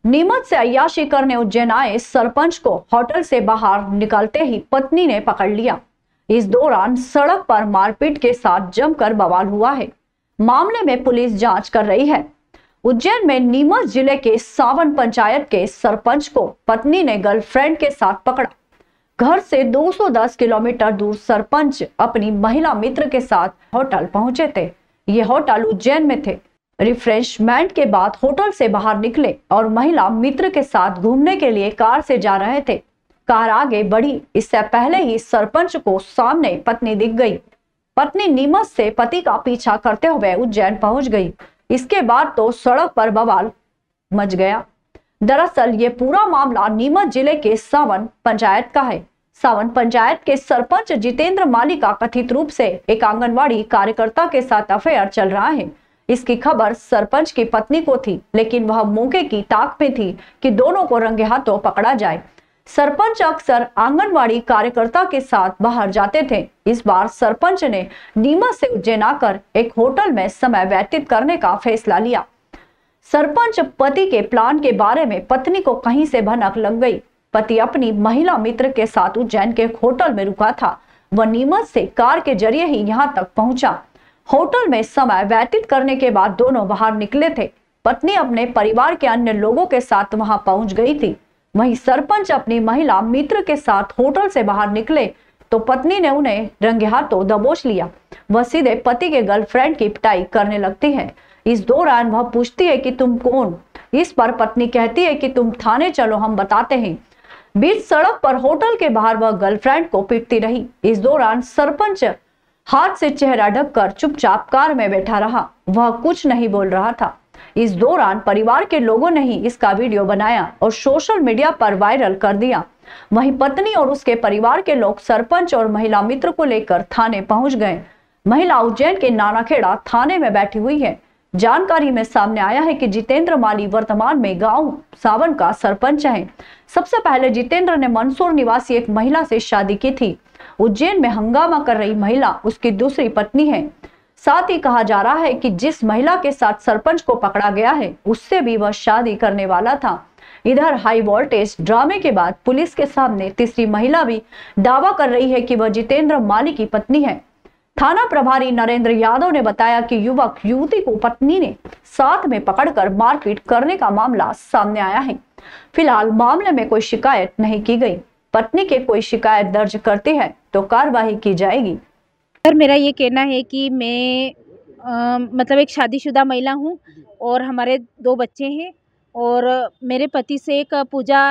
नीमच से अय्याशी करने उज्जैन आए सरपंच को होटल से बाहर निकलते ही पत्नी ने पकड़ लिया। इस दौरान सड़क पर मारपीट के साथ जमकर बवाल हुआ है। मामले में पुलिस जांच कर रही है। उज्जैन में नीमच जिले के सावन पंचायत के सरपंच को पत्नी ने गर्लफ्रेंड के साथ पकड़ा। घर से 210 किलोमीटर दूर सरपंच अपनी महिला मित्र के साथ होटल पहुंचे थे। ये होटल उज्जैन में थे। रिफ्रेशमेंट के बाद होटल से बाहर निकले और महिला मित्र के साथ घूमने के लिए कार से जा रहे थे। कार आगे बढ़ी, इससे पहले ही सरपंच को सामने पत्नी दिख गई। पत्नी नीमच से पति का पीछा करते हुए उज्जैन पहुंच गई। इसके बाद तो सड़क पर बवाल मच गया। दरअसल ये पूरा मामला नीमच जिले के सावन पंचायत का है। सावन पंचायत के सरपंच जितेंद्र माली का कथित रूप से एक आंगनवाड़ी कार्यकर्ता के साथ अफेयर चल रहा है। इसकी खबर सरपंच की पत्नी को थी, लेकिन वह मौके की ताक में थी कि दोनों को रंगे हाथों पकड़ा जाए। सरपंच अक्सर आंगनवाड़ी कार्यकर्ता के साथ बाहर जाते थे। इस बार सरपंच ने नीमच से उज्जैन आकर एक होटल में समय व्यतीत करने का फैसला लिया। सरपंच पति के प्लान के बारे में पत्नी को कहीं से भनक लग गई। पति अपनी महिला मित्र के साथ उज्जैन के होटल में रुका था। वह नीमच से कार के जरिए ही यहां तक पहुंचा। होटल में समय व्यतीत करने के बाद दोनों बाहर निकले थे। पत्नी अपने परिवार के अन्य लोगों के साथ वहां पहुंच गई थी। वहीं सरपंच अपनी महिला मित्र के साथ होटल से बाहर निकले तो पत्नी ने उन्हें रंगे हाथों दबोच लिया। वह सीधे पति के गर्लफ्रेंड की पिटाई करने लगती है। इस दौरान वह पूछती है कि तुम कौन। इस पर पत्नी कहती है कि तुम थाने चलो, हम बताते हैं। बीच सड़क पर होटल के बाहर वह गर्लफ्रेंड को पीटती रही। इस दौरान सरपंच हाथ से चेहरा ढककर चुपचाप कार में बैठा रहा। वह कुछ नहीं बोल रहा था। इस दौरान परिवार के लोगों ने ही इसका वीडियो बनाया और सोशल मीडिया पर वायरल कर दिया। वहीं पत्नी और उसके परिवार के लोग सरपंच और महिला मित्र को लेकर थाने पहुंच गए। महिला उज्जैन के नानाखेड़ा थाने में बैठी हुई है। जानकारी में सामने आया है कि जितेंद्र माली वर्तमान में गांव सावन का सरपंच है। सबसे पहले जितेंद्र ने मंदसौर निवासी एक महिला से शादी की थी। उज्जैन में हंगामा कर रही महिला उसकी दूसरी पत्नी है। साथ ही कहा जा रहा है कि जिस महिला के साथ सरपंच को पकड़ा गया है उससे भी वह शादी करने वाला था। इधर हाई वोल्टेज ड्रामे के बाद पुलिस के सामने तीसरी महिला भी दावा कर रही है कि वह जितेंद्र माली की पत्नी है। थाना प्रभारी नरेंद्र यादव ने बताया कि युवक युवती को पत्नी ने साथ में पकड़कर मारपीट करने का मामला सामने आया है। फिलहाल मामले में कोई शिकायत नहीं की गई। पत्नी के कोई शिकायत दर्ज करती है तो कार्रवाई की जाएगी। सर, मेरा ये कहना है कि मैं मतलब एक शादीशुदा महिला हूँ और हमारे 2 बच्चे हैं और मेरे पति से एक पूजा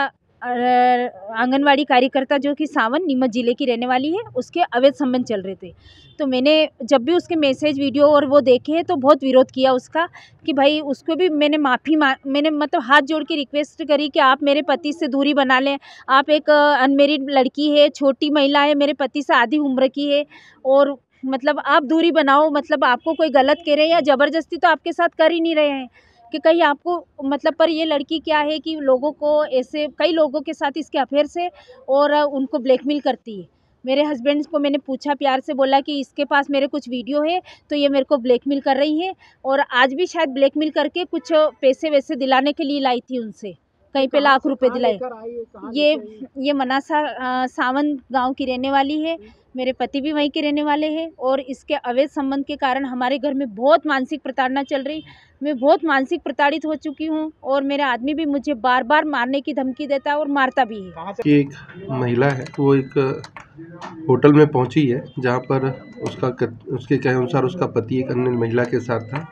आंगनवाड़ी कार्यकर्ता जो कि सावन नीमच ज़िले की रहने वाली है, उसके अवैध संबंध चल रहे थे। तो मैंने जब भी उसके मैसेज वीडियो और वो देखे तो बहुत विरोध किया उसका कि भाई उसको भी मैंने मैंने मतलब हाथ जोड़ के रिक्वेस्ट करी कि आप मेरे पति से दूरी बना लें। आप एक अनमेरिड लड़की है, छोटी महिला है, मेरे पति से आधी उम्र की है और मतलब आप दूरी बनाओ। मतलब आपको कोई गलत कह रहे हैं या ज़बरदस्ती तो आपके साथ कर ही नहीं रहे हैं कि कहीं आपको मतलब। पर ये लड़की क्या है कि लोगों को ऐसे कई लोगों के साथ इसके अफेयर से और उनको ब्लैकमेल करती है। मेरे हस्बैंड को मैंने पूछा, प्यार से बोला कि इसके पास मेरे कुछ वीडियो है तो ये मेरे को ब्लैकमेल कर रही है और आज भी शायद ब्लैकमेल करके कुछ पैसे वैसे दिलाने के लिए लाई थी उनसे, कहीं पे लाख रुपए दिलाए। ये मनासा सावन गांव की रहने वाली है। मेरे पति भी वहीं के रहने वाले हैं और इसके अवैध संबंध के कारण हमारे घर में बहुत मानसिक प्रताड़ना चल रही। मैं बहुत मानसिक प्रताड़ित हो चुकी हूँ और मेरे आदमी भी मुझे बार बार मारने की धमकी देता है और मारता भी है। कि एक महिला है वो एक होटल में पहुंची है जहां पर उसके कहे अनुसार उसका पति एक अन्य महिला के साथ था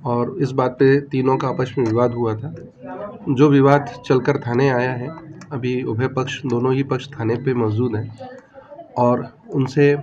और इस बात पे तीनों का आपस में विवाद हुआ था। जो विवाद चलकर थाने आया है, अभी उभय पक्ष दोनों ही पक्ष थाने पे मौजूद हैं और उनसे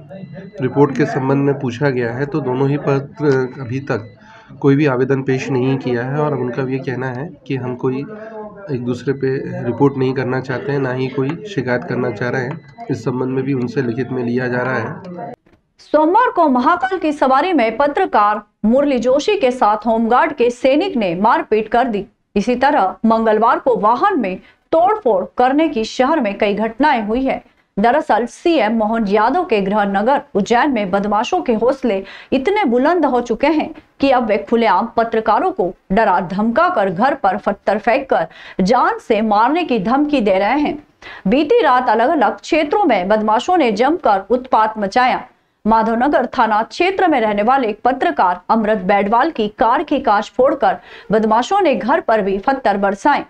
रिपोर्ट के संबंध में पूछा गया है तो दोनों ही पक्ष अभी तक कोई भी आवेदन पेश नहीं किया है और उनका ये कहना है कि हम कोई एक दूसरे पे रिपोर्ट नहीं करना चाहते हैं, ना ही कोई शिकायत करना चाह रहे हैं। इस संबंध में भी उनसे लिखित में लिया जा रहा है। सोमवार को महाकाल की सवारी में पत्रकार मुरली जोशी के साथ होमगार्ड के सैनिक ने मारपीट कर दी। इसी तरह मंगलवार को वाहन में तोड़फोड़ करने की शहर में कई घटनाएं हुई है। दरअसल सीएम मोहन यादव के गृह नगर उज्जैन में बदमाशों के हौसले इतने बुलंद हो चुके हैं कि अब वे खुलेआम पत्रकारों को डरा धमका कर घर पर पत्थर फेंक कर जान से मारने की धमकी दे रहे हैं। बीती रात अलग अलग क्षेत्रों में बदमाशों ने जमकर उत्पात मचाया। माधवनगर थाना क्षेत्र में रहने वाले पत्रकार अमृत बैडवाल की कार की कांच फोड़कर बदमाशों ने घर पर भी पत्थर बरसाए,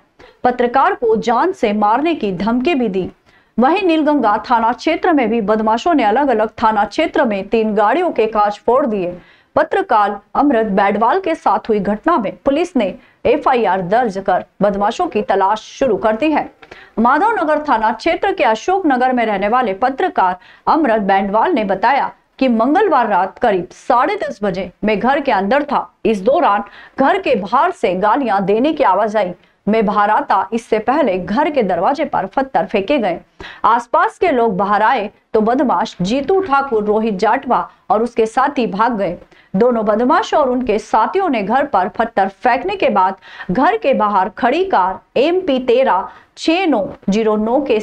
पत्रकार को जान से मारने की धमकी भी दी। वहीं नीलगंगा थाना क्षेत्र में भी बदमाशों ने अलग अलग थाना क्षेत्र में 3 गाड़ियों के कांच फोड़ दिए। पत्रकार अमृत बैडवाल के साथ हुई घटना में पुलिस ने एफआईआर दर्ज कर बदमाशों की तलाश शुरू कर दी है। माधवनगर थाना क्षेत्र के अशोक नगर में रहने वाले पत्रकार अमृत बैडवाल ने बताया कि मंगलवार रात करीब 10:30 बजे मैं घर के अंदर था। इस दौरान घर के बाहर से गालियां देने की आवाज आई। मैं बाहर आता इससे पहले घर के दरवाजे पर पत्थर फेंके गए। आसपास के लोग बाहर आए तो बदमाश जीतू ठाकुर, रोहित जाटवा और उसके साथी भाग गए। दोनों बदमाश और उनके साथियों ने घर पर पत्थर फेंकने के बाद घर के बाहर खड़ी कार MP 136909 के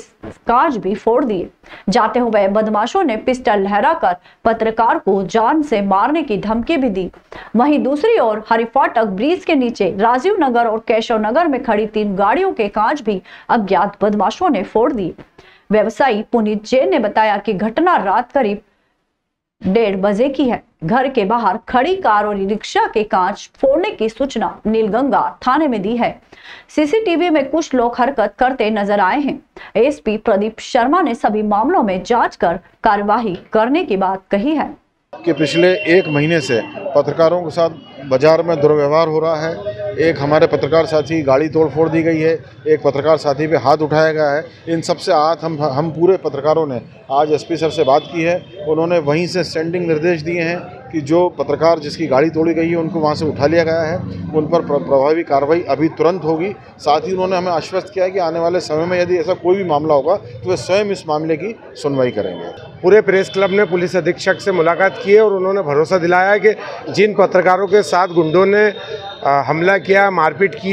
कांच भी फोड़ दिए। जाते हुए बदमाशों ने पिस्टल लहराकर पत्रकार को जान से मारने की धमकी भी दी। वहीं दूसरी ओर हरिफाटक ब्रिज के नीचे राजीव नगर और केशव नगर में खड़ी 3 गाड़ियों के कांच भी अज्ञात बदमाशों ने फोड़ दिए। व्यवसायी पुनीत जैन ने बताया कि घटना रात करीब 1:30 बजे की है। घर के बाहर खड़ी कार और रिक्शा के कांच फोड़ने की सूचना नीलगंगा थाने में दी है। सीसीटीवी में कुछ लोग हरकत करते नजर आए हैं। एसपी प्रदीप शर्मा ने सभी मामलों में जांच कर कार्यवाही करने की बात कही है कि पिछले 1 महीने से पत्रकारों के साथ बाजार में दुर्व्यवहार हो रहा है। एक हमारे पत्रकार साथी गाड़ी तोड़ फोड़ दी गई है, एक पत्रकार साथी पे हाथ उठाया गया है। इन सब से आज हम पूरे पत्रकारों ने आज एसपी सर से बात की है। उन्होंने वहीं से स्टैंडिंग निर्देश दिए हैं कि जो पत्रकार जिसकी गाड़ी तोड़ी गई है उनको वहां से उठा लिया गया है, उन पर प्रभावी कार्रवाई अभी तुरंत होगी। साथ ही उन्होंने हमें आश्वस्त किया कि आने वाले समय में यदि ऐसा कोई भी मामला होगा तो वे स्वयं इस मामले की सुनवाई करेंगे। पूरे प्रेस क्लब ने पुलिस अधीक्षक से मुलाकात की है और उन्होंने भरोसा दिलाया कि जिन पत्रकारों के साथ गुंडों ने हमला किया, मारपीट की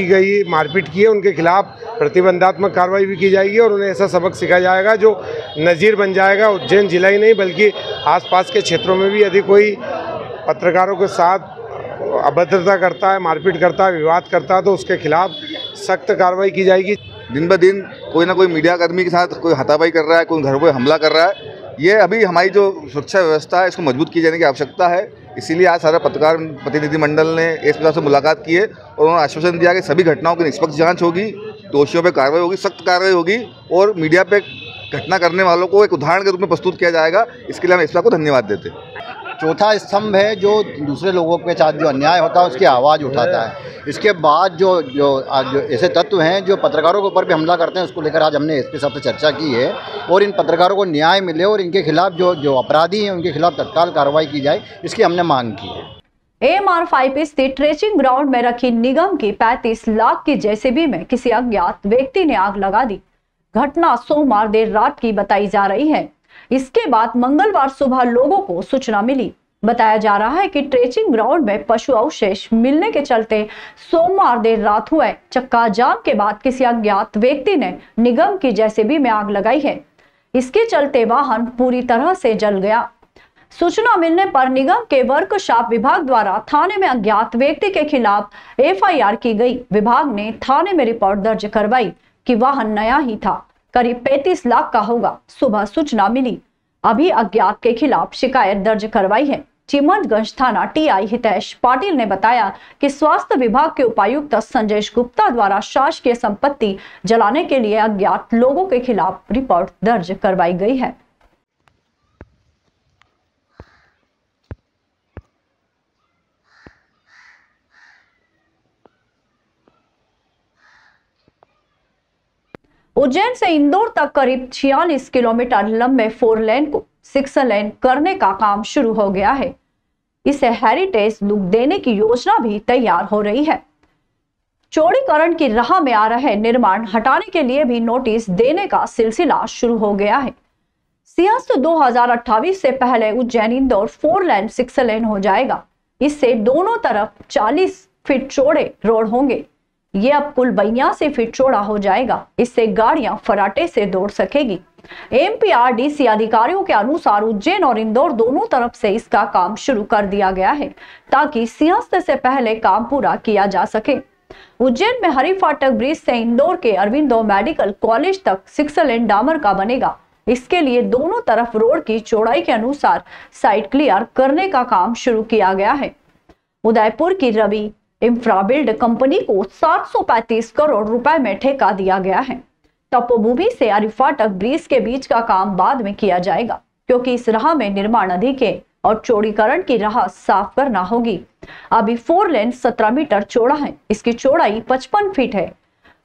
है, उनके खिलाफ प्रतिबंधात्मक कार्रवाई भी की जाएगी और उन्हें ऐसा सबक सिखाया जाएगा जो नज़ीर बन जाएगा। उज्जैन जिला ही नहीं बल्कि आसपास के क्षेत्रों में भी यदि कोई पत्रकारों के साथ अभद्रता करता है, मारपीट करता है, विवाद करता है तो उसके खिलाफ सख्त कार्रवाई की जाएगी। दिन ब दिन कोई ना कोई मीडिया कर्मी के साथ कोई हाथापाई कर रहा है, कोई घरों पर हमला कर रहा है। ये अभी हमारी जो सुरक्षा व्यवस्था है इसको मजबूत किए जाने की आवश्यकता है। इसीलिए आज सारा पत्रकार प्रतिनिधिमंडल ने एसपी साहब से मुलाकात की है और उन्होंने आश्वासन दिया कि सभी घटनाओं की निष्पक्ष जांच होगी, दोषियों पर कार्रवाई होगी, सख्त कार्रवाई होगी और मीडिया पे घटना करने वालों को एक उदाहरण के रूप में प्रस्तुत किया जाएगा। इसके लिए हम एसपी साहब को धन्यवाद देते हैं। चौथा स्तंभ है जो दूसरे लोगों के साथ जो अन्याय होता है उसकी आवाज़ उठाता है। इसके बाद जो ऐसे तत्व हैं जो पत्रकारों के ऊपर भी हमला करते हैं, उसको लेकर आज हमने एसपी साहब से चर्चा की है और इन पत्रकारों को न्याय मिले और इनके खिलाफ जो अपराधी हैं उनके खिलाफ तत्काल कार्रवाई की जाए, इसकी हमने मांग की है। AMR5 स्थित ट्रेचिंग ग्राउंड में रखी निगम की 35 लाख की जेसीबी में किसी अज्ञात व्यक्ति ने आग लगा दी। घटना सोमवार देर रात की बताई जा रही है। इसके बाद मंगलवार सुबह लोगों को सूचना मिली। बताया जा रहा है कि ट्रेचिंग ग्राउंड में पशु अवशेष मिलने के चलते सोमवार देर रात हुए चक्का जाम के बाद किसी अज्ञात व्यक्ति ने निगम की जेसीबी में आग लगाई है। इसके चलते वाहन पूरी तरह से जल गया। सूचना मिलने पर निगम के वर्कशॉप विभाग द्वारा थाने में अज्ञात व्यक्ति के खिलाफ FIR की गई। विभाग ने थाने में रिपोर्ट दर्ज करवाई कि वाहन नया ही था, करीब 35 लाख का होगा। सुबह सूचना मिली, अभी अज्ञात के खिलाफ शिकायत दर्ज करवाई है। चिमनगंज थाना TI हितेश पाटिल ने बताया कि स्वास्थ्य विभाग के उपायुक्त संजय गुप्ता द्वारा शासकीय संपत्ति जलाने के लिए अज्ञात लोगों के खिलाफ रिपोर्ट दर्ज करवाई गई है। उज्जैन से इंदौर तक करीब 46 किलोमीटर लंबे 4 लेन को 6 लेन करने का काम शुरू हो गया है। इसे हेरिटेज लुक देने की योजना भी तैयार हो रही है। चौड़ीकरण की राह में आ रहे निर्माण हटाने के लिए भी नोटिस देने का सिलसिला शुरू हो गया है। सिंहस्थ 2028 से पहले उज्जैन इंदौर 4 लेन 6 लेन हो जाएगा। इससे दोनों तरफ 40 फीट चौड़े रोड होंगे। ये अब कुल 82 फीट चौड़ा हो जाएगा। इससे गाड़ियां फराटे से दौड़ सकेगी। एमपीआरडीसी अधिकारियों के अनुसार उज्जैन और इंदौर दोनों तरफ से इसका काम शुरू कर दिया गया है ताकि सिंहस्थ से पहले काम पूरा किया जा सके। उज्जैन में हरि फाटक ब्रिज से इंदौर के अरविंदो मेडिकल कॉलेज तक 6 लेन डामर का बनेगा। इसके लिए दोनों तरफ रोड की चौड़ाई के अनुसार साइड क्लियर करने का काम शुरू किया गया है। उदयपुर की रवि इंफ्राबिल्ड कंपनी को 735 करोड़ रुपए में ठेका दिया गया है। तपोभूमि से हरि फाटक ब्रिज के बीच का काम बाद में किया जाएगा क्योंकि इस राह में निर्माण अधिक है और चौड़ीकरण की राह साफ करना होगी। अभी 4 लेन 17 मीटर चौड़ा है, इसकी चौड़ाई 55 फीट है।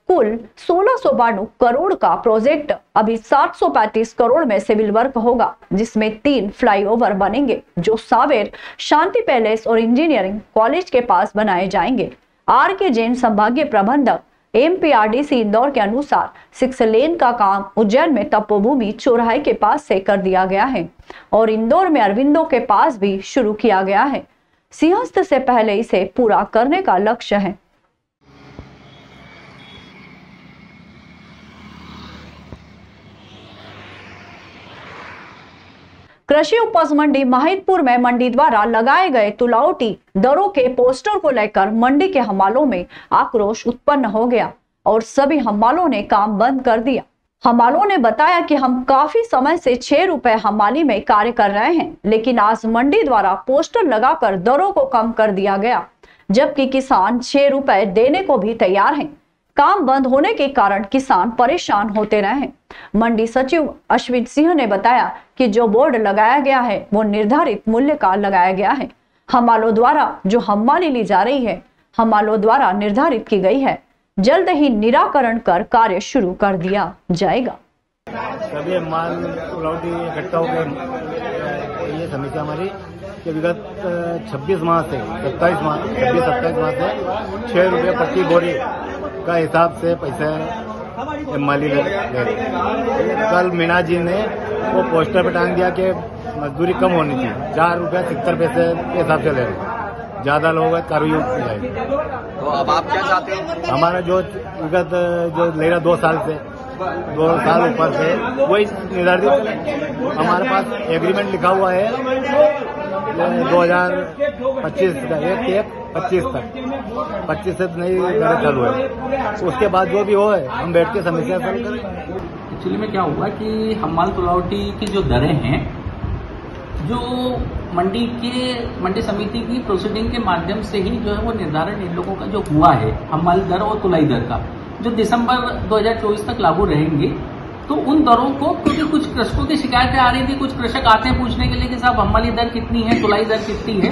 कुल 1692 करोड़ का प्रोजेक्ट अभी 735 करोड़ में सिविल वर्क होगा, जिसमें 3 फ्लाईओवर बनेंगे जो सावेर, शांति पैलेस और इंजीनियरिंग कॉलेज के पास बनाए जाएंगे। आर.के. जैन संभागीय प्रबंधक एमपीआरडीसी इंदौर के अनुसार 6 लेन का काम उज्जैन में तपोभूमि चौराहे के पास से कर दिया गया है और इंदौर में अरविंदो के पास भी शुरू किया गया है। सिंहस्थ से पहले इसे पूरा करने का लक्ष्य है। कृषि उपज मंडी माहितपुर में मंडी द्वारा लगाए गए तुलावटी दरों के पोस्टर को लेकर मंडी के हमालों में आक्रोश उत्पन्न हो गया और सभी हमालों ने काम बंद कर दिया। हमालों ने बताया कि हम काफी समय से 6 रुपए हमाली में कार्य कर रहे हैं, लेकिन आज मंडी द्वारा पोस्टर लगाकर दरों को कम कर दिया गया, जबकि किसान 6 रुपए देने को भी तैयार हैं। काम बंद होने के कारण किसान परेशान होते रहे हैं। मंडी सचिव अश्विन सिंह ने बताया कि जो बोर्ड लगाया गया है वो निर्धारित मूल्य का लगाया गया है। हमालों द्वारा जो हमाली ली जा रही है हमालों द्वारा निर्धारित की गई है। जल्द ही निराकरण कर कार्य शुरू कर दिया जाएगा। सभी माल तुलावटी इकट्ठा हो गए। ये समस्या हमारी कि विगत 26 माह से 27 माह से 6 रुपये प्रति बोरी का हिसाब से पैसे माली ले रहे। कल मीना जी ने वो पोस्टर पे टांग दिया कि मजदूरी कम होनी चाहिए, 4 रुपये 70 पैसे के हिसाब से ले रहे। ज्यादा लोग कार्रवाई की जाएगी। तो अब आप क्या चाहते हैं? हमारा जो विगत जो ले रहा 2 साल से 2 साल ऊपर से वही निर्धारित हमारे पास एग्रीमेंट लिखा हुआ है 2025 का 1/1/25 तक 25 से नई दरें चालू है। उसके बाद जो भी हो हम बैठ के समस्या हल करें। एक्चुअली में क्या हुआ कि हमाल तुलावटी की जो दरें हैं, जो मंडी समिति की प्रोसीडिंग के माध्यम से ही जो है वो निर्धारण इन लोगों का जो हुआ है हमाल दर और तुलाई दर का, जो दिसंबर 2024 तक लागू रहेंगे, तो उन दरों को, क्योंकि कुछ कृषकों की शिकायतें आ रही थी, कुछ कृषक आते हैं पूछने के लिए कि साहब हमारी दर कितनी है, तुलाई दर कितनी है,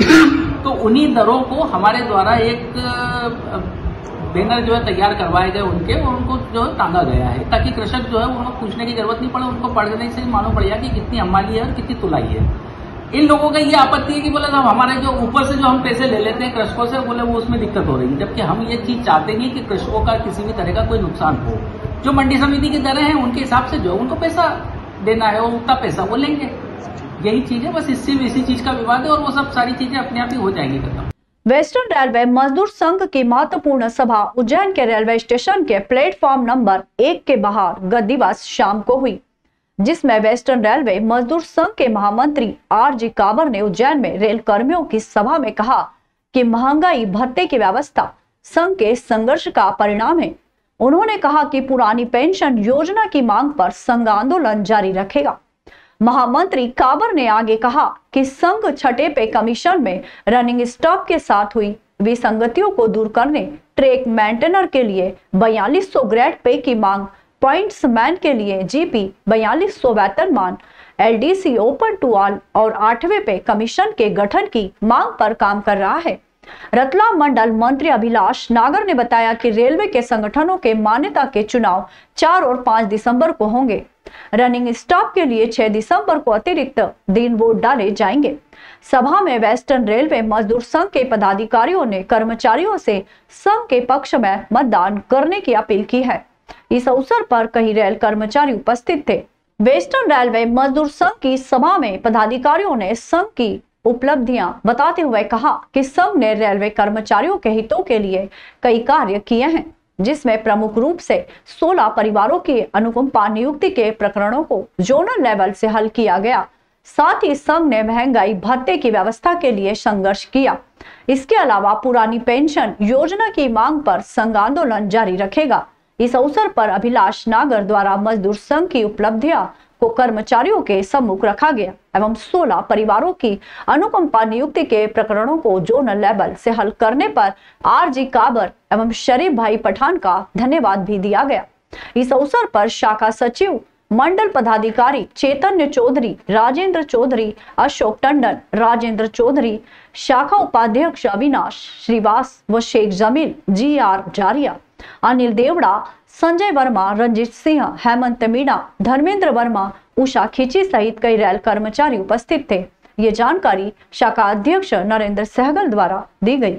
तो उन्हीं दरों को हमारे द्वारा एक बैनर जो है तैयार करवाए गए उनके, और उनको जो है टांगा गया है ताकि कृषक जो है उनको पूछने की जरूरत नहीं पड़े, उनको पढ़ने से मालूम पड़ जाए कि कितनी हमारी है और कितनी तुलाई है। इन लोगों का ये आपत्ति है कि बोले साहब हमारे जो ऊपर से जो हम पैसे ले लेते हैं कृषकों से, बोले वो उसमें दिक्कत हो रही है, जबकि हम ये चीज चाहते हैं कि कृषकों का किसी भी तरह का कोई नुकसान हो। जो मंडी समिति की दरें हैं उनके हिसाब से जो उनको पैसा देना है और उतना पैसा वो लेंगे। यही चीज है, बस इससे भी इसी चीज का विवाद है और वो सब सारी चीजें अपने आप ही हो जाएंगी खत्म। वेस्टर्न रेलवे मजदूर संघ की महत्वपूर्ण सभा उज्जैन के रेलवे स्टेशन के प्लेटफॉर्म नंबर 1 के बाहर गत दिवस शाम को हुई, जिसमें वेस्टर्न रेलवे मजदूर संघ के महामंत्री आर.जी. काबर ने उज्जैन में रेल कर्मियों की सभा में कहा कि महंगाई भत्ते की व्यवस्था संघ के संघर्ष का परिणाम है। उन्होंने कहा कि पुरानी पेंशन योजना की मांग पर संघ आंदोलन जारी रखेगा। महामंत्री काबर ने आगे कहा कि संघ छठे पे कमीशन में रनिंग स्टॉप के साथ हुई विसंगतियों को दूर करने, ट्रैक मेंटेनर के लिए 4200 ग्रेड पे की मांग, पॉइंट्समैन के लिए जीपी 4200 वेतनमान, एलडीसी ओपन टू ऑल और 8वें पे कमीशन के गठन की मांग पर काम कर रहा है। रतलाम मंडल मंत्री अभिलाष नागर ने बताया कि रेलवे के संगठनों के मान्यता के चुनाव 4 और 5 दिसंबर को होंगे। रनिंग स्टॉप के लिए 6 दिसंबर को अतिरिक्त दिन वोट डाले जाएंगे। सभा में वेस्टर्न रेलवे मजदूर संघ के पदाधिकारियों ने कर्मचारियों से संघ के पक्ष में मतदान करने की अपील की है। इस अवसर पर कई रेल कर्मचारी उपस्थित थे। वेस्टर्न रेलवे मजदूर संघ की सभा में पदाधिकारियों ने संघ की उपलब्धियां बताते हुए कहा कि संघ ने रेलवे कर्मचारियों के हितों के लिए कई कार्य किए हैं। जिसमें प्रमुख रूप से 16 परिवारों की अनुकंपा नियुक्ति के प्रकरणों को जोनल लेवल से हल किया गया। साथ ही संघ ने महंगाई भत्ते की व्यवस्था के लिए संघर्ष किया। इसके अलावा पुरानी पेंशन योजना की मांग पर संघ आंदोलन जारी रखेगा। इस अवसर पर अभिलाष नागर द्वारा मजदूर संघ की उपलब्धियां को कर्मचारियों के सम्मुख रखा गया एवं 16 परिवारों की अनुकंपा नियुक्ति के प्रकरणों को जोनल लेवल से हल करने पर आरजी काबर एवं शरीफ भाई पठान का धन्यवाद भी दिया गया। इस अवसर पर शाखा सचिव मंडल पदाधिकारी चैतन्य चौधरी, राजेंद्र चौधरी, अशोक टंडन, राजेंद्र चौधरी, शाखा उपाध्यक्ष अविनाश श्रीवास व शेख जमील, GR जारिया, अनिल देवड़ा, संजय वर्मा, रंजित सिंह, हेमंत मीणा, धर्मेंद्र वर्मा, उषा खिची सहित कई रेल कर्मचारी उपस्थित थे। ये जानकारी शाखा अध्यक्ष नरेंद्र सहगल द्वारा दी गई।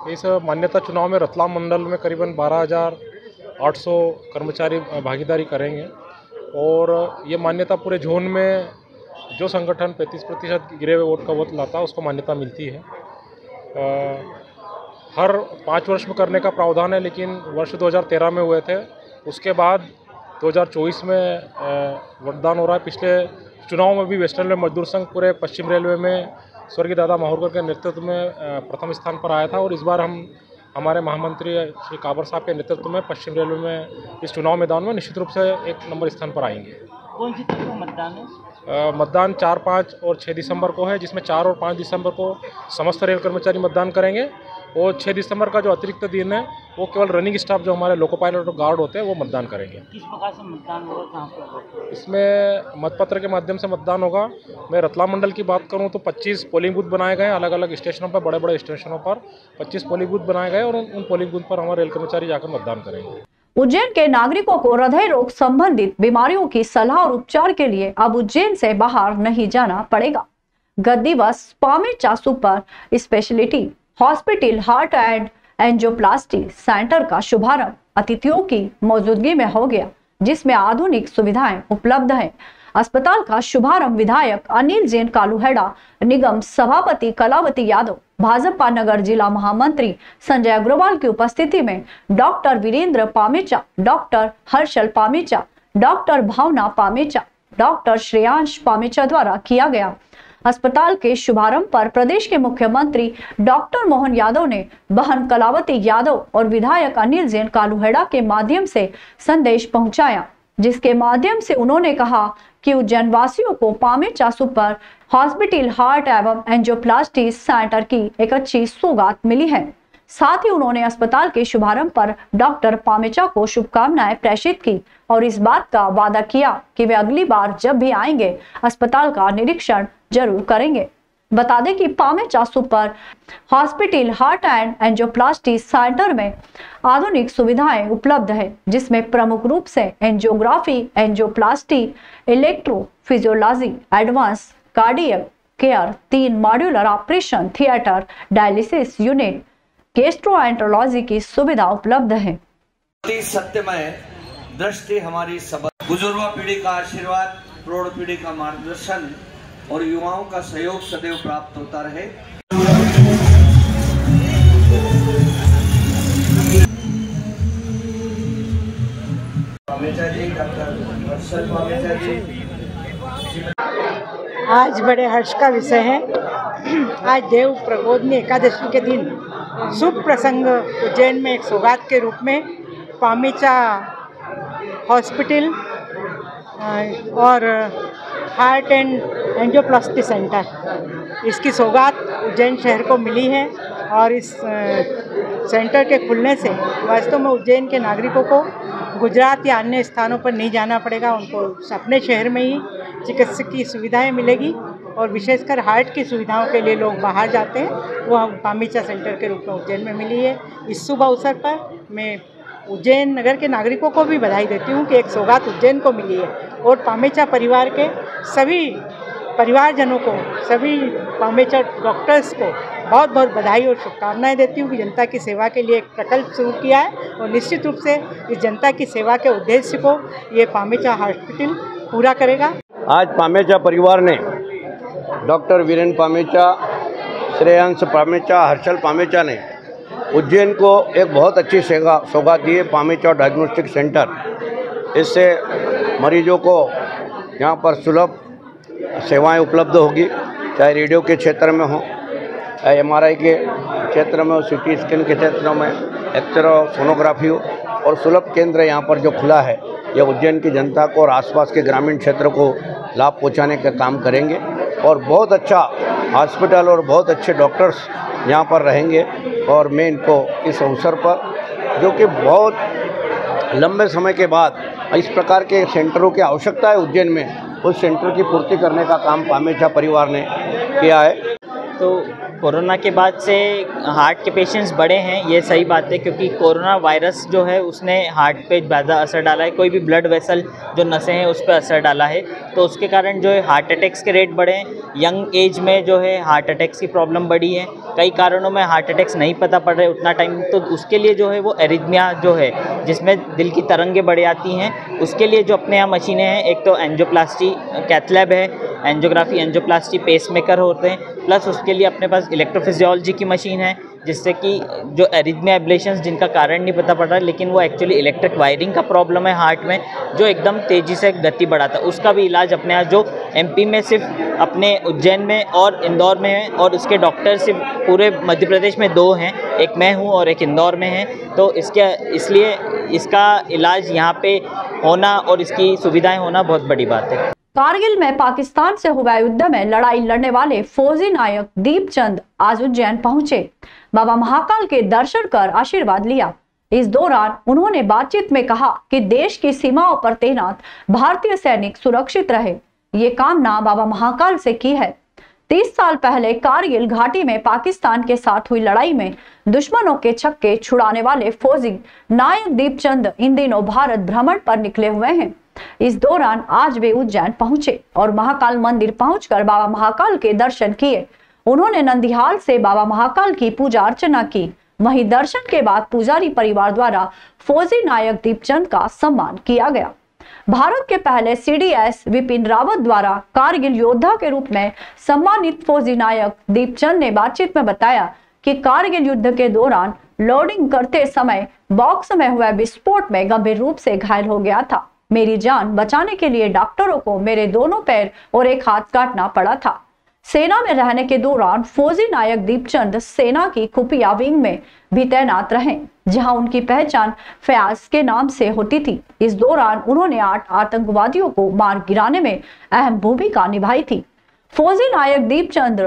इस मान्यता चुनाव में रतलाम मंडल में करीबन 12,800 कर्मचारी भागीदारी करेंगे और ये मान्यता पूरे जोन में जो संगठन 35% गिरे हुए वोट का वोट लाता है उसको मान्यता मिलती है। हर 5 वर्ष में करने का प्रावधान है, लेकिन वर्ष 2013 में हुए थे। उसके बाद 2024 में वोटदान हो रहा है। पिछले चुनाव में भी वेस्टर्न रेलवे मजदूर संघ पूरे पश्चिम रेलवे में स्वर्गीय दादा माहुरकर के नेतृत्व में प्रथम स्थान पर आया था और इस बार हम हमारे महामंत्री श्री काबर साहब के नेतृत्व में पश्चिम रेलवे में इस चुनाव मैदान में निश्चित रूप से 1 नंबर स्थान पर आएंगे। कौन सी तारीख को मतदान है? मतदान 4, 5 और 6 दिसंबर को है, जिसमें 4 और 5 दिसंबर को समस्त रेल कर्मचारी मतदान करेंगे और 6 दिसंबर का जो अतिरिक्त दिन है वो केवल रनिंग स्टाफ जो हमारे लोको पायलट और गार्ड होते हैं वो मतदान करेंगे। किस प्रकार से मतदान होगा, कहाँ पर? इसमें मतपत्र के माध्यम से मतदान होगा। मैं रतलाम मंडल की बात करूं तो 25 पोलिंग बूथ बनाए गए, अलग अलग स्टेशनों पर, बड़े बड़े स्टेशनों पर 25 पोलिंग बूथ बनाए गए और उन पोलिंग बूथ पर हमारे रेल कर्मचारी जाकर मतदान करेंगे। उज्जैन के नागरिकों को हृदय रोग संबंधित बीमारियों की सलाह और उपचार के लिए अब उज्जैन से बाहर नहीं जाना पड़ेगा। गत दिवस Pamecha super speciality hospital heart and angioplasty centre का शुभारंभ अतिथियों की मौजूदगी में हो गया, जिसमें आधुनिक सुविधाएं उपलब्ध हैं। अस्पताल का शुभारंभ विधायक अनिल जैन कालूहेड़ा, निगम सभापति कलावती यादव, भाजपा नगर जिला महामंत्री संजय अग्रवाल की उपस्थिति में doctor Virendra Pamecha, doctor Harshal Pamecha, doctor Bhavna Pamecha, doctor Shreyansh Pamecha द्वारा किया गया। अस्पताल के शुभारंभ पर प्रदेश के मुख्यमंत्री डॉक्टर मोहन यादव ने बहन कलावती यादव और विधायक अनिल जैन कालूहेड़ा के माध्यम से संदेश पहुंचाया, जिसके माध्यम से उन्होंने कहा कि उज्जैन वासियों को पामेचा सुपर हॉस्पिटल हार्ट एवं एंजियोप्लास्टी सेंटर की एक अच्छी सौगात मिली है। साथ ही उन्होंने अस्पताल के शुभारंभ पर डॉक्टर पामेचा को शुभकामनाएं प्रेषित की और इस बात का वादा किया कि वे अगली बार जब भी आएंगे अस्पताल का निरीक्षण जरूर करेंगे। बता दें कि Pamecha super hospital heart and angioplasty centre में आधुनिक सुविधाएं उपलब्ध है, जिसमें प्रमुख रूप से angiography, angioplasty, electrophysiology, advance cardiac care, 3 modular operation theatre, dialysis unit, gastroenterology की सुविधा उपलब्ध है। सत्यमय दृष्टि हमारी सब बुजुर्ग पीढ़ी का आशीर्वाद, प्रौढ़ पीढ़ी का मार्गदर्शन और युवाओं का सहयोग सदैव प्राप्त होता रहे। पामेचा जी, डॉक्टर हर्षल पामेचा जी। आज बड़े हर्ष का विषय है। आज देव प्रबोधनी एकादशी के दिन शुभ प्रसंग उज्जैन में एक सौगात के रूप में पामेचा हॉस्पिटल और हार्ट एंड एंजियोप्लास्टी सेंटर, इसकी सौगात उज्जैन शहर को मिली है और इस सेंटर के खुलने से वास्तव में उज्जैन के नागरिकों को गुजरात या अन्य स्थानों पर नहीं जाना पड़ेगा। उनको अपने शहर में ही चिकित्सकीय सुविधाएं मिलेगी और विशेषकर हार्ट की सुविधाओं के लिए लोग बाहर जाते हैं, वो हम पामेचा सेंटर के रूप में उज्जैन में मिली है। इस शुभ अवसर पर मैं उज्जैन नगर के नागरिकों को भी बधाई देती हूँ कि एक सौगात उज्जैन को मिली है और पामेचा परिवार के सभी परिवारजनों को, सभी पामेचा डॉक्टर्स को बहुत बहुत बधाई और शुभकामनाएं देती हूँ कि जनता की सेवा के लिए एक प्रकल्प शुरू किया है और निश्चित रूप से इस जनता की सेवा के उद्देश्य को ये पामेचा हॉस्पिटल पूरा करेगा। आज पामेचा परिवार ने डॉक्टर वीरेंद्र पामेचा, श्रेयांश पामेचा, हर्षल पामेचा ने उज्जैन को एक बहुत अच्छी सौगात दी है पामेचा डायग्नोस्टिक सेंटर। इससे मरीजों को यहाँ पर सुलभ सेवाएं उपलब्ध होगी, चाहे रेडियो के क्षेत्र में हो, MRI के क्षेत्र में हो, CT स्कैन के क्षेत्र में, एक्सरे सोनोग्राफी हो, और सुलभ केंद्र यहाँ पर जो खुला है यह उज्जैन की जनता को और आसपास के ग्रामीण क्षेत्र को लाभ पहुँचाने का काम करेंगे। और बहुत अच्छा हॉस्पिटल और बहुत अच्छे डॉक्टर्स यहाँ पर रहेंगे। और मैं इनको इस अवसर पर, जो कि बहुत लंबे समय के बाद इस प्रकार के सेंटरों की आवश्यकता है उज्जैन में, उस सेंटर की पूर्ति करने का काम पामेचा परिवार ने किया है। तो कोरोना के बाद से हार्ट के पेशेंट्स बढ़े हैं, ये सही बात है, क्योंकि कोरोना वायरस जो है उसने हार्ट पे ज़्यादा असर डाला है। कोई भी ब्लड वेसल जो नसें हैं उस पर असर डाला है, तो उसके कारण जो है हार्ट अटैक्स के रेट बढ़े हैं। यंग एज में जो है हार्ट अटैक्स की प्रॉब्लम बढ़ी है। कई कारणों में हार्ट अटैक्स नहीं पता पड़ रहे उतना टाइम, तो उसके लिए जो है वो एरिथमिया जो है जिसमें दिल की तरंगें बढ़ आती हैं, उसके लिए जो अपने यहाँ मशीनें हैं, एक तो एंजियोप्लास्टी कैथ लैब है, एंजियोग्राफी एंजियोप्लास्टी पेसमेकर होते हैं, प्लस उसके लिए अपने पास इलेक्ट्रोफिजियोलॉजी की मशीन है, जिससे कि जो एरिथमिया एब्लेशंस जिनका कारण नहीं पता पड़ रहा है, लेकिन वो एक्चुअली इलेक्ट्रिक वायरिंग का प्रॉब्लम है हार्ट में, जो एकदम तेज़ी से गति बढ़ाता है, उसका भी इलाज अपने यहाँ जो MP में सिर्फ अपने उज्जैन में और इंदौर में है, और उसके डॉक्टर सिर्फ पूरे मध्य प्रदेश में 2 हैं, एक मैं हूँ और एक इंदौर में है। तो इसलिए इसका इलाज यहाँ पे होना और इसकी सुविधाएँ होना बहुत बड़ी बात है। कारगिल में पाकिस्तान से हुए युद्ध में लड़ाई लड़ने वाले फौजी नायक दीपचंद आज उज्जैन पहुंचे। बाबा महाकाल के दर्शन कर आशीर्वाद लिया। इस दौरान उन्होंने बातचीत में कहा कि देश की सीमाओं पर तैनात भारतीय सैनिक सुरक्षित रहे, ये कामना बाबा महाकाल से की है। 30 साल पहले कारगिल घाटी में पाकिस्तान के साथ हुई लड़ाई में दुश्मनों के छक्के छुड़ाने वाले फौजी नायक दीपचंद इन दिनों भारत भ्रमण पर निकले हुए हैं। इस दौरान आज वे उज्जैन पहुंचे और महाकाल मंदिर पहुंचकर बाबा महाकाल के दर्शन किए। उन्होंने नंदिहाल से बाबा महाकाल की पूजा अर्चना की। वहीं दर्शन के बाद पुजारी परिवार द्वारा फौजी नायक दीपचंद का सम्मान किया गया। भारत के पहले CDS विपिन रावत द्वारा कारगिल योद्धा के रूप में सम्मानित फौजी नायक दीपचंद ने बातचीत में बताया कि कारगिल युद्ध के दौरान लोडिंग करते समय बॉक्स में हुए विस्फोट में गंभीर रूप से घायल हो गया था। मेरी जान बचाने के लिए डॉक्टरों को मेरे दोनों पैर और एक हाथ काटना पड़ा था। सेना में रहने के दौरान फौजी नायक दीपचंद सेना की खुफिया विंग में भी तैनात रहे, जहां उनकी पहचान फयाज के नाम से होती थी। इस दौरान उन्होंने 8 आतंकवादियों को मार गिराने में अहम भूमिका निभाई थी। फौजी नायक दीपचंद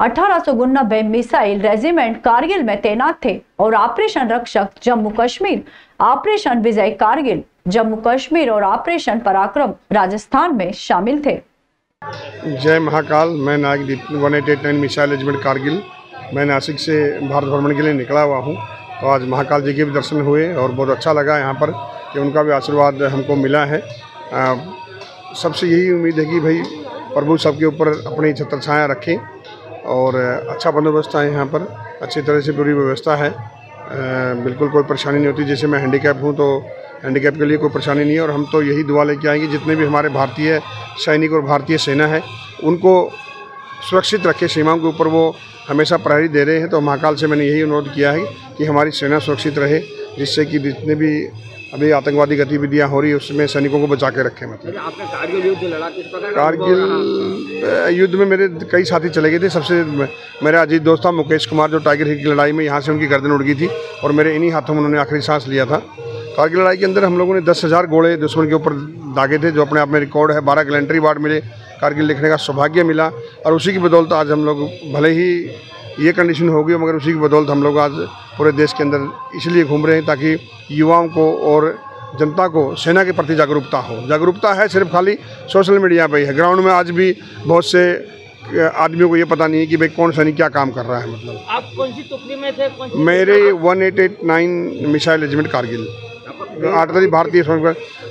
1899 मिसाइल रेजिमेंट कारगिल में तैनात थे और ऑपरेशन रक्षक जम्मू कश्मीर, ऑपरेशन विजय कारगिल जम्मू कश्मीर और ऑपरेशन पराक्रम राजस्थान में शामिल थे। जय महाकाल। मैं नायक दीप 1889 मिसाइल रेजिमेंट कारगिल, मैं नासिक से भारत भ्रमण के लिए निकला हुआ हूँ। तो आज महाकाल जी के भी दर्शन हुए और बहुत अच्छा लगा यहाँ पर कि उनका भी आशीर्वाद हमको मिला है। सबसे यही उम्मीद है कि भाई प्रभु सबके ऊपर अपनी छत्र छाया रखें और अच्छा बंदोबस्त है यहाँ पर, अच्छी तरह से पूरी व्यवस्था है, बिल्कुल कोई परेशानी नहीं होती। जैसे मैं हैंडीकैप हूँ तो हैंडीकैप के लिए कोई परेशानी नहीं है। और हम तो यही दुआ लेके आएंगे जितने भी हमारे भारतीय सैनिक और भारतीय सेना है उनको सुरक्षित रखे, सीमाओं के ऊपर वो हमेशा प्रहरी दे रहे हैं। तो महाकाल से मैंने यही अनुरोध किया है कि हमारी सेना सुरक्षित रहे, जिससे कि जितने भी अभी आतंकवादी गतिविधियां हो रही है उसमें सैनिकों को बचा के रखें। मतलब आपने कारगिल युद्ध लड़ा, किस प्रकार कारगिल युद्ध में मेरे कई साथी चले गए थे। सबसे मेरा अजीत दोस्त था मुकेश कुमार, जो टाइगर हिल की लड़ाई में यहाँ से उनकी गर्दन उड़ गई थी और मेरे इन्हीं हाथों में उन्होंने आखिरी सांस लिया था। कारगिल लड़ाई के अंदर हम लोगों ने 10,000 गोले दुश्मन के ऊपर दागे थे, जो अपने आप में रिकॉर्ड है। 12 गैलेंट्री अवार्ड मिले, कारगिल लिखने का सौभाग्य मिला और उसी की बदौलत आज हम लोग, भले ही ये कंडीशन हो गई मगर उसी की बदौलत हम लोग आज पूरे देश के अंदर इसलिए घूम रहे हैं ताकि युवाओं को और जनता को सेना के प्रति जागरूकता हो। जागरूकता है सिर्फ खाली सोशल मीडिया पे ही है, ग्राउंड में आज भी बहुत से आदमियों को ये पता नहीं है कि भाई कौन सैनिक क्या काम कर रहा है। मतलब आप कौन सी टुकड़ी में थे? मेरे 1889 मिसाइल रेजिमेंट कारगिल 8वीं भारतीय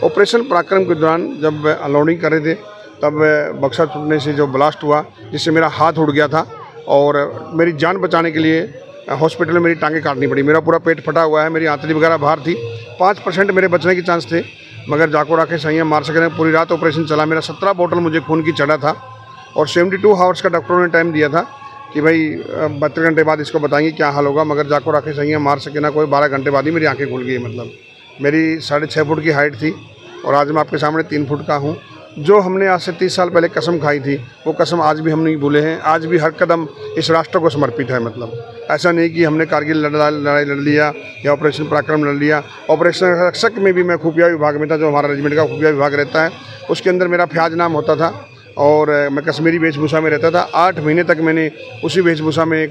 ऑपरेशन पराक्रम के दौरान जब अनलोडिंग कर रहे थे तब बक्सा टूटने से जो ब्लास्ट हुआ जिससे मेरा हाथ उड़ गया था और मेरी जान बचाने के लिए हॉस्पिटल में मेरी टांगें काटनी पड़ी। मेरा पूरा पेट फटा हुआ है, मेरी आंतड़ी वगैरह बाहर थी। 5% मेरे बचने के चांस थे मगर जाको राखे सही मार सके। पूरी रात ऑपरेशन चला, मेरा 17 बोतल मुझे खून की चढ़ा था और 72 आवर्स का डॉक्टरों ने टाइम दिया था। कि भाई 72 घंटे बाद इसको बताएंगे क्या हाल होगा, मगर जाको राखे सही मार सके ना कोई। 12 घंटे बाद ही मेरी आंखें खुल गई। मतलब मेरी 6.5 फुट की हाइट थी और आज मैं आपके सामने 3 फुट का हूँ। जो हमने आज से 30 साल पहले कसम खाई थी वो कसम आज भी हम नहीं भूले हैं। आज भी हर कदम इस राष्ट्र को समर्पित है। मतलब ऐसा नहीं कि हमने कारगिल लड़ाई लड़ लिया या ऑपरेशन पराक्रम लड़ लिया। ऑपरेशन रक्षक में भी मैं खुफिया विभाग में था, जो हमारा रेजिमेंट का खुफिया विभाग रहता है, उसके अंदर मेरा फ्याज नाम होता था और मैं कश्मीरी वेशभूषा में रहता था। 8 महीने तक मैंने उसी वेशभूषा में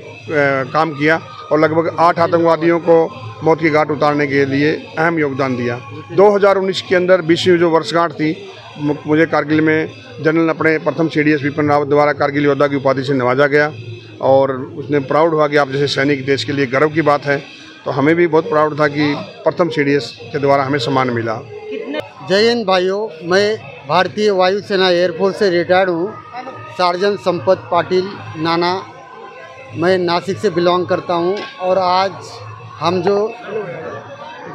काम किया और लगभग 8 आतंकवादियों को मौत की घाट उतारने के लिए अहम योगदान दिया। 2019 के अंदर 20वीं जो वर्षगांठ थी, मुझे कारगिल में जनरल अपने प्रथम CDS विपिन रावत द्वारा कारगिल योद्धा की उपाधि से नवाजा गया और उसने प्राउड हुआ कि आप जैसे सैनिक देश के लिए गर्व की बात है। तो हमें भी बहुत प्राउड था कि प्रथम CDS के द्वारा हमें सम्मान मिला। जय हिंद भाइयों, मैं भारतीय वायुसेना एयरफोर्स से रिटायर्ड हूँ। सार्जेंट संपत पाटिल नाना, मैं नासिक से बिलोंग करता हूँ। और आज हम जो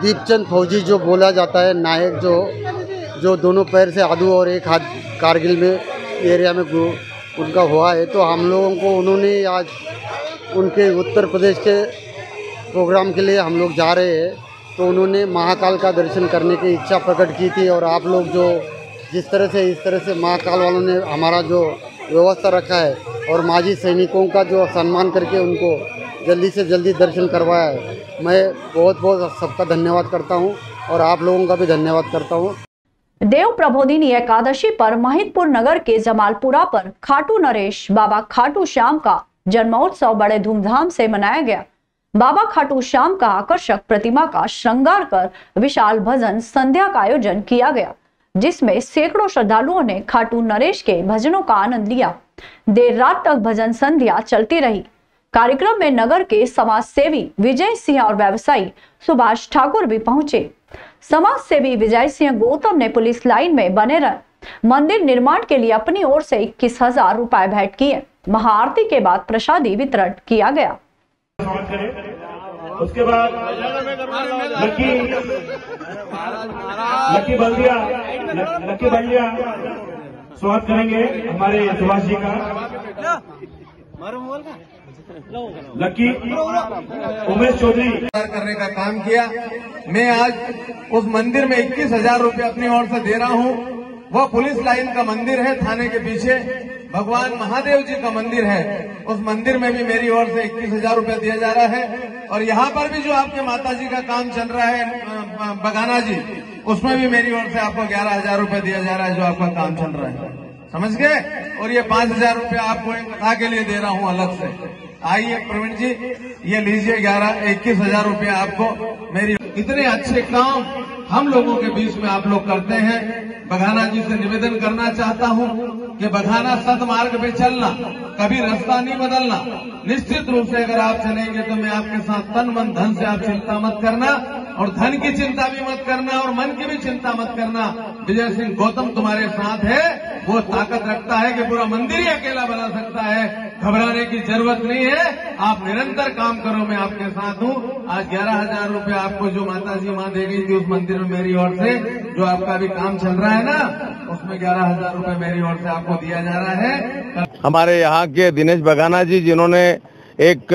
दीपचंद फौजी जो बोला जाता है नायक, जो दोनों पैर से आदू और एक हाथ कारगिल में एरिया में उनका हुआ है, तो हम लोगों को उन्होंने आज उनके उत्तर प्रदेश के प्रोग्राम के लिए हम लोग जा रहे हैं, तो उन्होंने महाकाल का दर्शन करने की इच्छा प्रकट की थी। और आप लोग जो इस तरह से महाकाल वालों ने हमारा जो व्यवस्था रखा है और माजी सैनिकों का जो सम्मान करके उनको जल्दी से जल्दी दर्शन करवाया है, मैं बहुत बहुत सबका धन्यवाद करता हूँ और आप लोगों का भी धन्यवाद करता हूँ। देव प्रबोधिनी एकादशी पर महिदपुर नगर के जमालपुरा पर खाटू नरेश बाबा खाटू श्याम का जन्मोत्सव बड़े धूमधाम से मनाया गया। बाबा खाटू श्याम का आकर्षक प्रतिमा का श्रृंगार कर विशाल भजन संध्या का आयोजन किया गया, जिसमें सैकड़ों श्रद्धालुओं ने खाटू नरेश के भजनों का आनंद लिया। देर रात तक भजन संध्या चलती रही। कार्यक्रम में नगर के समाज सेवी विजय सिंह और व्यवसायी सुभाष ठाकुर भी पहुंचे। समाज सेवी विजय सिंह गौतम ने पुलिस लाइन में बने रह मंदिर निर्माण के लिए अपनी ओर से 21,000 रुपए भेंट किए। महाआरती के बाद प्रसादी वितरण किया गया। उसके बाद लकी बल्दिया स्वागत करेंगे हमारे सुभाष जी का। लकी उमेश चौधरी करने का काम किया। मैं आज उस मंदिर में 21,000 रुपये अपनी ओर से दे रहा हूँ। वह पुलिस लाइन का मंदिर है, थाने के पीछे भगवान महादेव जी का मंदिर है। उस मंदिर में भी मेरी ओर से 21,000 रुपये दिया जा रहा है। और यहाँ पर भी जो आपके माता जी का काम चल रहा है बगाना जी, उसमें भी मेरी ओर से आपको 11,000 रुपये दिया जा रहा है, जो आपका काम चल रहा है, समझ गए। और ये 5,000 रुपये आपको एक कथा के लिए दे रहा हूँ अलग से। आइए प्रवीण जी, ये लीजिए 21,000 रुपये आपको मेरी। इतने अच्छे काम हम लोगों के बीच में आप लोग करते हैं। बघाना जी से निवेदन करना चाहता हूं कि बघाना सदमार्ग पे चलना, कभी रास्ता नहीं बदलना। निश्चित रूप से अगर आप चलेंगे तो मैं आपके साथ तन मन धन से आप चिंता मत करना, और धन की चिंता भी मत करना और मन की भी चिंता मत करना। विजय सिंह गौतम तुम्हारे साथ है, वो ताकत रखता है कि पूरा मंदिर ही अकेला बना सकता है। घबराने की जरूरत नहीं है, आप निरंतर काम करो, मैं आपके साथ हूँ। आज 11,000 रुपये आपको जो माता जी वहां दे गई थी उस मंदिर में मेरी ओर से, जो आपका भी काम चल रहा है ना, उसमें 11,000 रुपये मेरी ओर से आपको दिया जा रहा है। हमारे यहाँ के दिनेश बघाना जी, जिन्होंने एक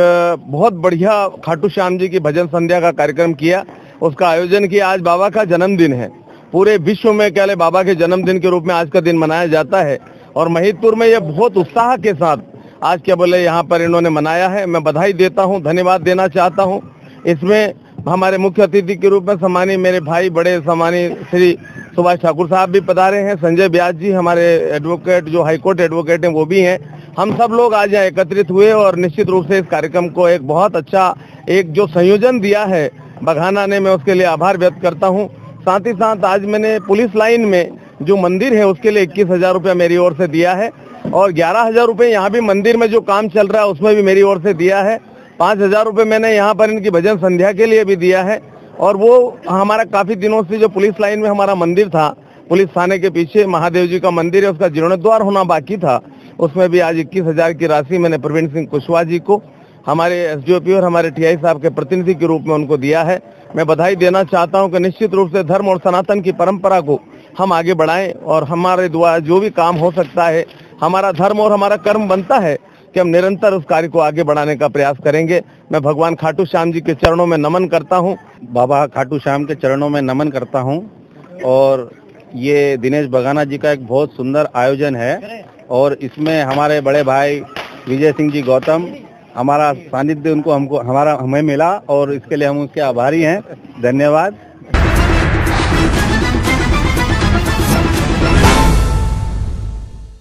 बहुत बढ़िया खाटू श्याम जी की भजन संध्या का कार्यक्रम किया, उसका आयोजन किया। आज बाबा का जन्मदिन है, पूरे विश्व में क्या ले बाबा के जन्मदिन के रूप में आज का दिन मनाया जाता है। और महिदपुर में ये बहुत उत्साह के साथ आज क्या बोले यहाँ पर इन्होंने मनाया है। मैं बधाई देता हूँ, धन्यवाद देना चाहता हूँ। इसमें हमारे मुख्य अतिथि के रूप में सम्मानित मेरे भाई बड़े सम्मानित श्री सुभाष ठाकुर साहब भी पधारे हैं। संजय व्यास जी हमारे एडवोकेट, जो हाईकोर्ट एडवोकेट हैं, वो भी हैं। हम सब लोग आज यहाँ एकत्रित हुए और निश्चित रूप से इस कार्यक्रम को एक बहुत अच्छा एक जो संयोजन दिया है बघाना ने, मैं उसके लिए आभार व्यक्त करता हूँ। साथ ही साथ आज मैंने पुलिस लाइन में जो मंदिर है उसके लिए 21,000 रुपया मेरी ओर से दिया है, और 11,000 रुपये यहाँ भी मंदिर में जो काम चल रहा है उसमें भी मेरी ओर से दिया है। 5,000 रुपये मैंने यहाँ पर इनकी भजन संध्या के लिए भी दिया है। और वो हमारा काफी दिनों से जो पुलिस लाइन में हमारा मंदिर था, पुलिस थाने के पीछे महादेव जी का मंदिर है, उसका जीर्णोद्वार होना बाकी था, उसमें भी आज 21,000 की राशि मैंने प्रवीण सिंह कुशवाहा जी को, हमारे एसडीओपी और हमारे टीआई साहब के प्रतिनिधि के रूप में उनको दिया है। मैं बधाई देना चाहता हूं कि निश्चित रूप से धर्म और सनातन की परंपरा को हम आगे बढ़ाएं, और हमारे द्वारा जो भी काम हो सकता है, हमारा धर्म और हमारा कर्म बनता है कि हम निरंतर उस कार्य को आगे बढ़ाने का प्रयास करेंगे। मैं भगवान खाटू श्याम जी के चरणों में नमन करता हूँ। बाबा खाटू श्याम के चरणों में नमन करता हूँ। और ये दिनेश बगाना जी का एक बहुत सुंदर आयोजन है और इसमें हमारे बड़े भाई विजय सिंह जी गौतम, हमारा सानिध्य हमें मिला और इसके लिए हम उसके आभारी हैं। धन्यवाद।